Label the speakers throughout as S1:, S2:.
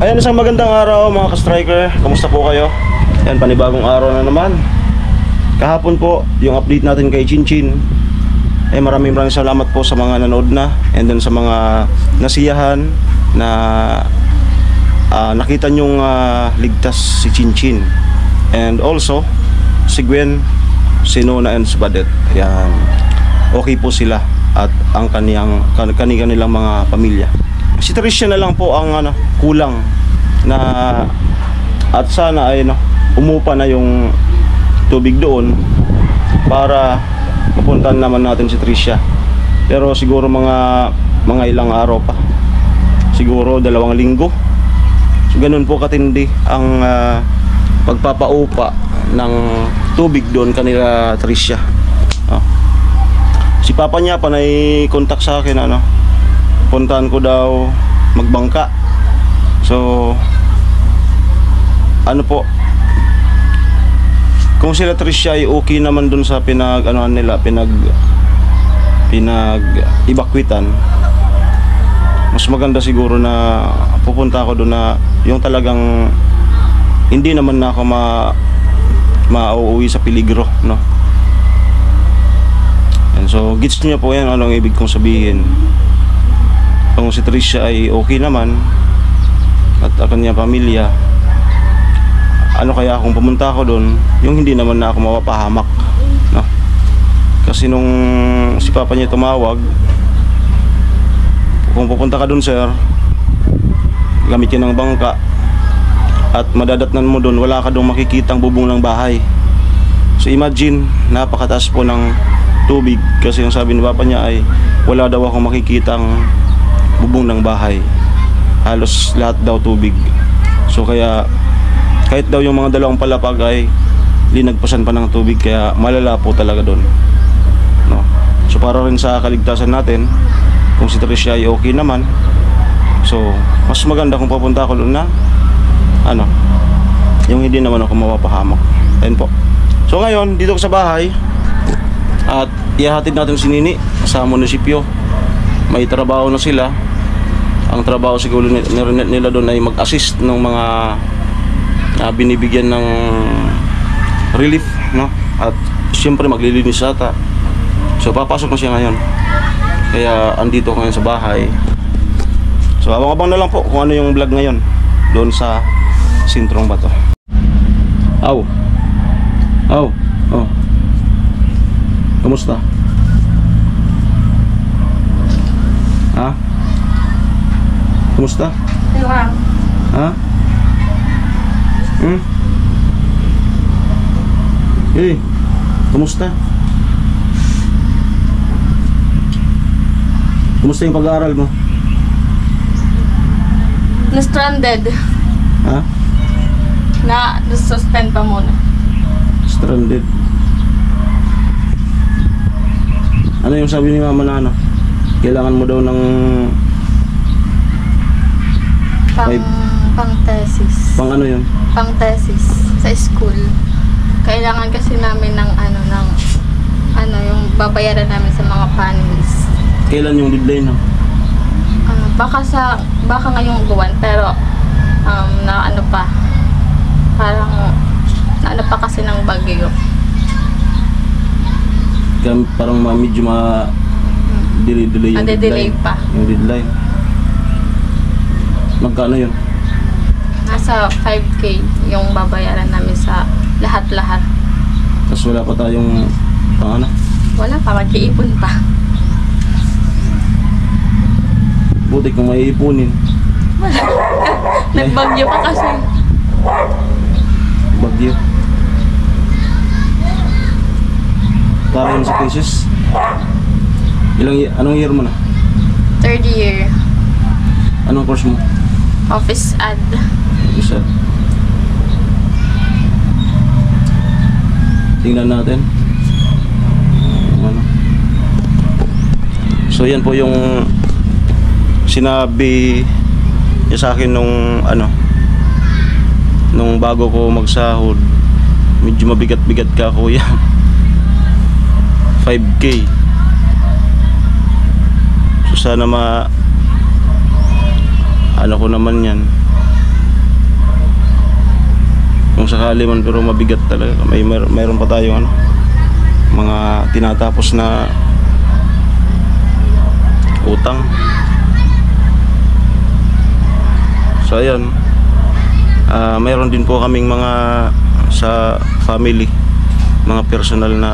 S1: Ayan, isang magandang araw mga ka-striker. Kamusta po kayo? Ayan, panibagong araw na naman. Kahapon po, yung update natin kay Chinchin. Maraming salamat po sa mga nanood na. And then sa mga nasiyahan na nakita nyong ligtas si Chinchin. And also, si Gwen, si Nona and si Badet. Ayan, okay po sila at ang kanilang mga pamilya. Si Tricia na lang po ang kulang na, at sana ay umupa na yung tubig doon para mapuntahan naman natin si Tricia. Pero siguro mga ilang araw pa, siguro 2 linggo. So ganun po katindi ang pagpapaupa ng tubig doon kanila Tricia. Si Papa niya panay contact sa akin puntahan ko daw magbangka. So kung sila Tricia ay okay naman dun sa pinag evacuitan, mas maganda siguro na pupunta ako doon na yung talagang hindi naman na ako mauuwi sa peligro, no? And so gets niyo po yan anong ibig kong sabihin. Kung si Tricia ay okay naman at ang kanya pamilya, kaya kung pumunta ako doon, yung hindi naman na ako mapapahamak, no? Kasi nung si Papa niya tumawag, kung pupunta ka doon sir, gamitin ng bangka at madadatnan mo doon, wala ka doon makikitang bubong ng bahay. So imagine, napakataas po ng tubig, kasi yung sabi ni Papa niya ay wala daw akong makikitang bubong ng bahay, halos lahat daw tubig. So kaya kahit daw yung mga 2 palapag ay linagpasan pa ng tubig, kaya malala po talaga doon, no? So para rin sa kaligtasan natin, kung si Tricia ay okay naman, so mas maganda kung papunta ako doon na yung hindi naman ako mapapahamak. Ayun po. So ngayon dito ko sa bahay at ihahatid natin si Nini sa munisipyo. May trabaho na sila. Ang trabaho siguro nila doon ay mag-assist ng mga binibigyan ng relief, no? At siyempre maglilinis ata. So papasok na siya ngayon, kaya andito ngayon sa bahay. So abang-abang na lang po kung ano yung vlog ngayon doon sa Sintrong Bato. Oh. Kamusta? Ha? Kumusta? Ha? Hey, kumusta? Kumusta yung pag-aaral mo?
S2: Na-stranded.
S1: Ha?
S2: Na-suspend pa muna.
S1: Stranded. Ano yung sabi ni Mama na kailangan mo daw ng
S2: pang thesis.
S1: Pang ano yun?
S2: Pang thesis sa school. Kailangan kasi namin ng yung babayaran namin sa mga panels.
S1: Kailan yung deadline, no?
S2: Baka ngayong buwan, pero parang pa kasi ng bagyo.
S1: Parang medyo delay yung
S2: delay pa
S1: yung deadline. Magkano yun?
S2: Nasa 5K yung babayaran namin sa lahat-lahat.
S1: Tapos wala pa tayong
S2: Wala pa, mag-iipon pa.
S1: Buti kung may iipunin.
S2: Nagbagyo pa kasi.
S1: Bagyo. Para yun sa thesis. Anong year mo na?
S2: 3rd year.
S1: Anong course mo?
S2: Office ad.
S1: Office ad. Tingnan natin. So yan po yung sinabi niya sa akin nung bago ko magsahod. Medyo mabigat-bigat ka, kuya. 5K. So sana ko naman yan Kung sakali man, pero mabigat talaga. Mayroon pa tayong ano, mga tinatapos na utang. So ayun, mayroon din po kaming mga sa family, mga personal na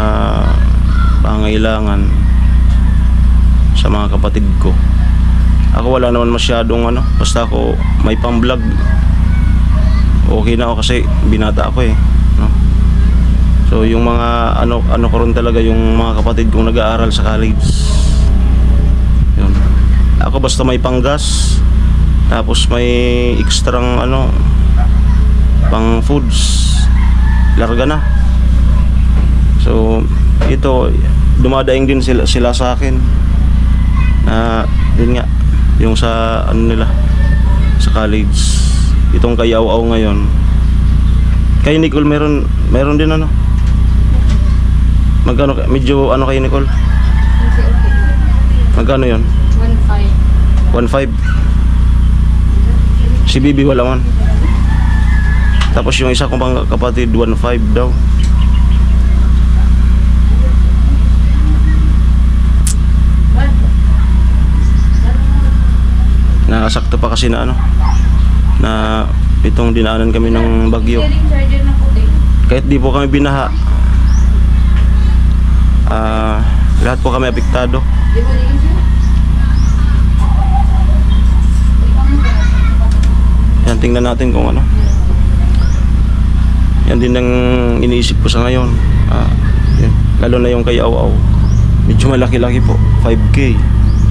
S1: pangailangan sa mga kapatid ko. Ako wala naman masyadong ano, basta ako may pang-vlog, okay na ako kasi binata ako no? So yung mga ano ko rin talaga, yung mga kapatid kong nag-aaral sa college. Yun. Ako basta may panggas, tapos may ekstrang ano, pang foods, larga na. So ito, dumadaing din sila sa akin na yun nga, yung sa ano nila sa college. Itong kay Aw ngayon, kay Nicole meron din ano, magkano, medyo ano kay Nicole, magkano yun? 1.5. Si Bibi wala man. Tapos yung isa kong pang kapatid 1.5 daw. Nakasakto pa kasi na ano, na itong dinaanan kami ng bagyo. Kahit di po kami binaha, lahat po kami apektado. Yan, tingnan natin kung ano. Yan din ang iniisip ko sa ngayon. Yan. Lalo na yung kay Aw. Medyo malaki-laki po, 5K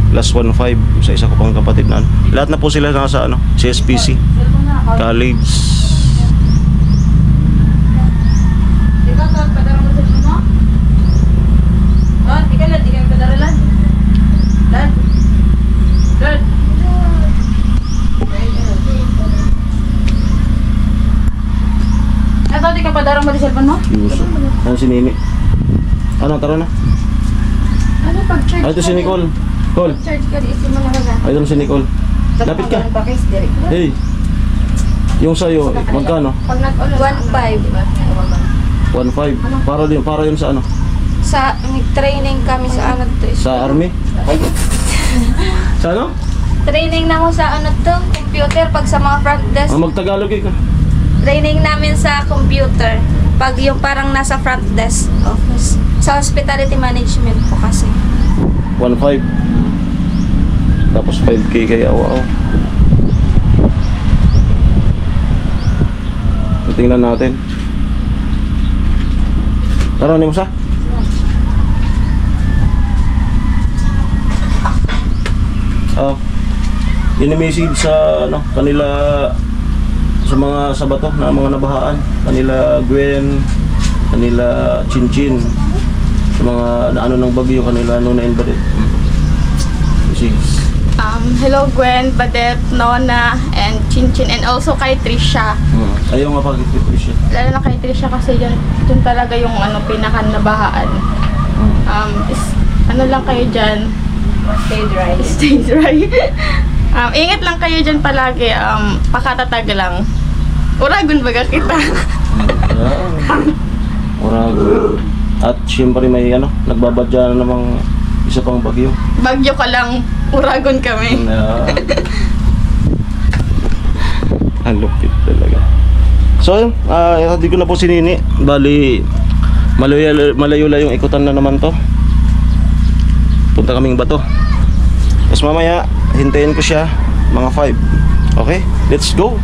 S1: plus 1.5 sa isa ko pang kapatid na ano. Lahat na po sila nasa ano, CSPC college.
S2: Di ka padarang mo di cellphone mo?
S1: Yuso. Ano si Nini? Ano, tara na.
S2: Ano pag-charge?
S1: Ito si Nicole. Call.
S2: Charge ka di mo na kaga.
S1: Ito si Nicole. Lapit ka. Hey. Yung sa'yo, magkano?
S2: Pag nag-on 1.5.
S1: 1.5. Para yun sa ano?
S2: Sa training kami sa ano to.
S1: Sa army? Sa ano?
S2: Training na ko sa ano to, computer pag sa mga front desk.
S1: Magtagalog ka.
S2: Training namin sa computer. Pag yung parang nasa front desk office. Sa hospitality management po kasi.
S1: 1.5. Tapos 5K kay Aw. Tingnan natin. Tara, ano mo sa? Ini-message sa ano, kanila, sa mga sabato na mga nabahaan, kanila Gwen, kanila Chinchin, sa mga ano ng bagyo, kanila Nona and Badet.
S2: Hello Gwen, Badet, Nona, and Chinchin, and also kay Trisha.
S1: Ayaw nga pag kay Trisha.
S2: Lalo na kay Trisha kasi yun talaga yung ano, pinaka-nabahaan. Ano lang kayo dyan? Stay dry. Stay dry. Ingat lang kayo dyan palagi. Pakatatag lang. Uragon baga kita.
S1: Uragon. At siyempre may ano, nagbabadya na namang isa pang bagyo.
S2: Bagyo ka lang, uragon kami.
S1: Ang lupit talaga. So, hindi ko na po si Nini. Bali, malayo-layong ikutan na naman to. Punta kaming bato. Tapos mamaya, hintayin ko siya mga 5. Okay? Let's go!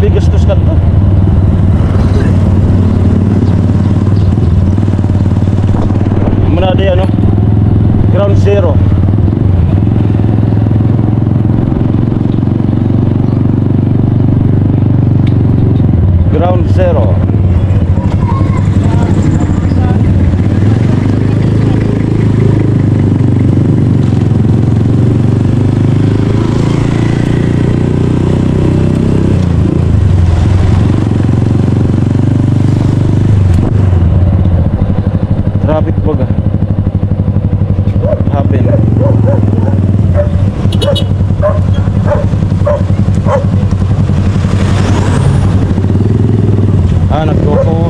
S1: Grabe gastos ka to. Muna di ano? Ground zero. Ground zero. Traffic baga. Happen. Nagkoko.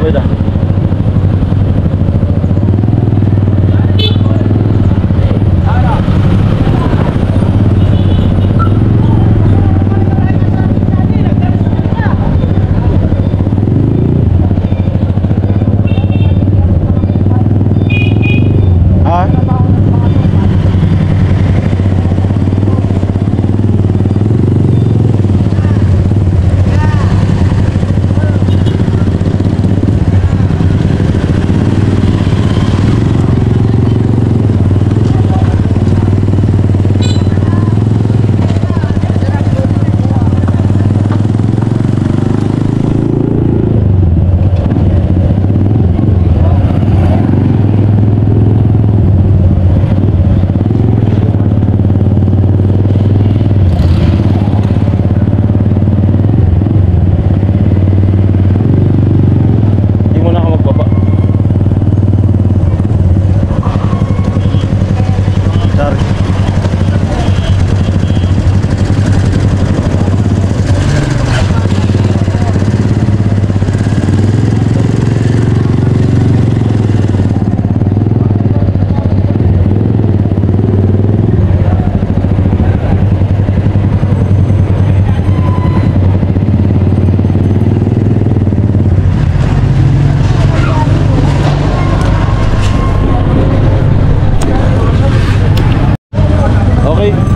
S1: Beda.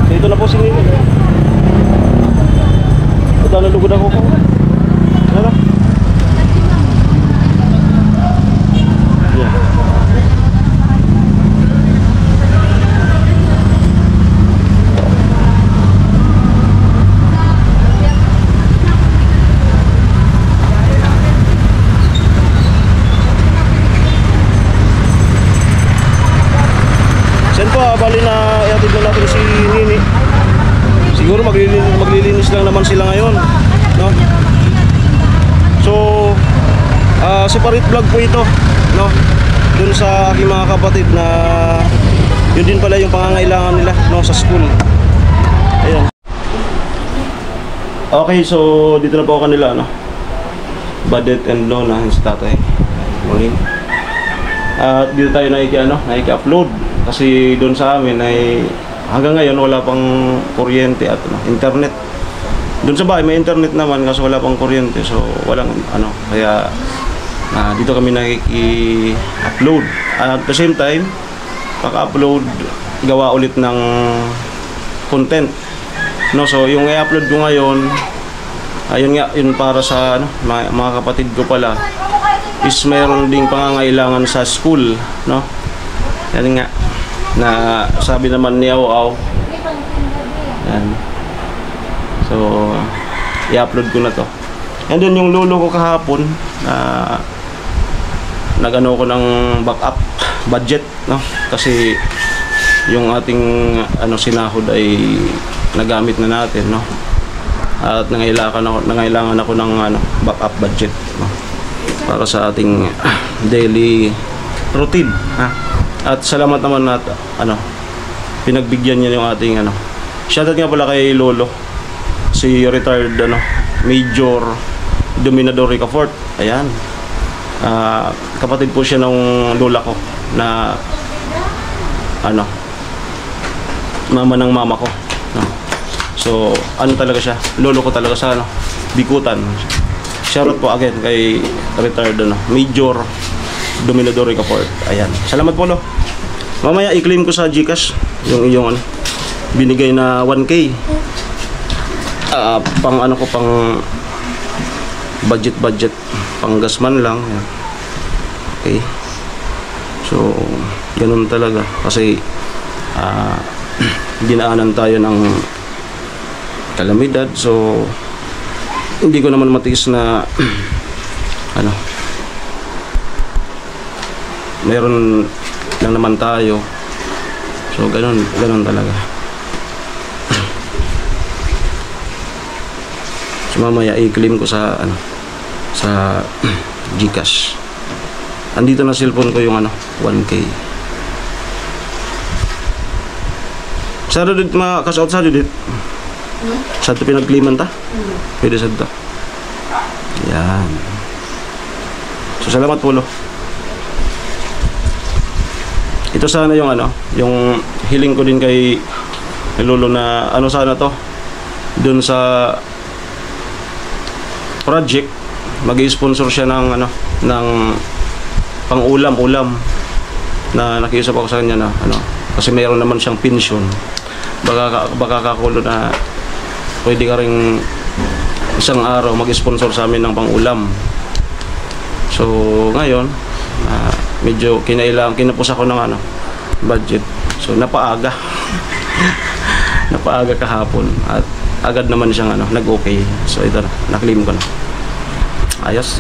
S1: Dito na po si Nini. Ito na lugod ako ko. Ano? Yeah. Saan po, bali na ihatid na natin si Nini. Siguro maglilinis lang naman sila ngayon, no? So, separate vlog po ito, no? Dun sa aking mga kapatid na yun din pala yung pangangailangan nila, no, sa school. Ayan. Okay, so dito na po kanila, no? Badet and Lona, si tatay. Morning. At dito tayo naiki-upload kasi doon sa amin ay hanggang ngayon wala pang kuryente at internet. Doon sa bahay may internet naman kasi wala pang kuryente, so walang kaya dito kami nakiki-upload. At the same time kaka-upload, gawa ulit ng content. No, so yung i-upload ko ngayon, ayun nga, yun para sa ano, mga kapatid ko pala is mayroon ding pangangailangan sa school, no? Yan nga, na sabi naman ni Aw. Yan. So, i-upload ko na to. And then yung lolo ko kahapon, nag-ano ko ng backup budget, no? Kasi yung ating ano sinahod ay nagamit na natin, no? At nangailangan ako ng ano, backup budget, no? Para sa ating daily routine, ha? At salamat naman at ano, pinagbigyan niya yung ating ano. Shoutout nga pala kay lolo, si retired ano, Major Dominador Ricafort. Ayan. Kapatid po siya ng lola ko na ano, mama ng mama ko, no? So ano talaga siya, lolo ko talaga sa ano, Bikutan. Shoutout po again kay retired ano, Major Dominador Ricafort. Ayan, salamat po, lo. Mamaya i-claim ko sa GCash yung iyong ano, binigay na 1K. Pang ano ko, pang budget pang gasman lang. Ayan. Okay, so ganun talaga kasi dinaanan tayo ng kalamidad, so hindi ko naman matiis na ano, meron lang naman tayo, so ganun talaga. So mamaya i-claim ko sa ano, sa GCash. Andito na cellphone ko yung ano, 1K. Sado dit ma-cash out, sado dit. Sa ito pinag-claiman ta? Pwede sa ito. Yan. So salamat po, lo. Ito sana yung ano, yung hiling ko din kay lolo na ano sana to, dun sa project mag-i-sponsor siya ng ano, ng pang-ulam na nakiusap ako sa kanya na ano, kasi mayroon naman siyang pension. Baka kakulo na pwede ka ring isang araw mag-sponsor sa amin ng pang-ulam. So ngayon medyo kinapos ako ng ano, budget. So napaaga napaaga kahapon at agad naman siyang ano, nag-okay. So ito na, na-claim ko na. Ayos.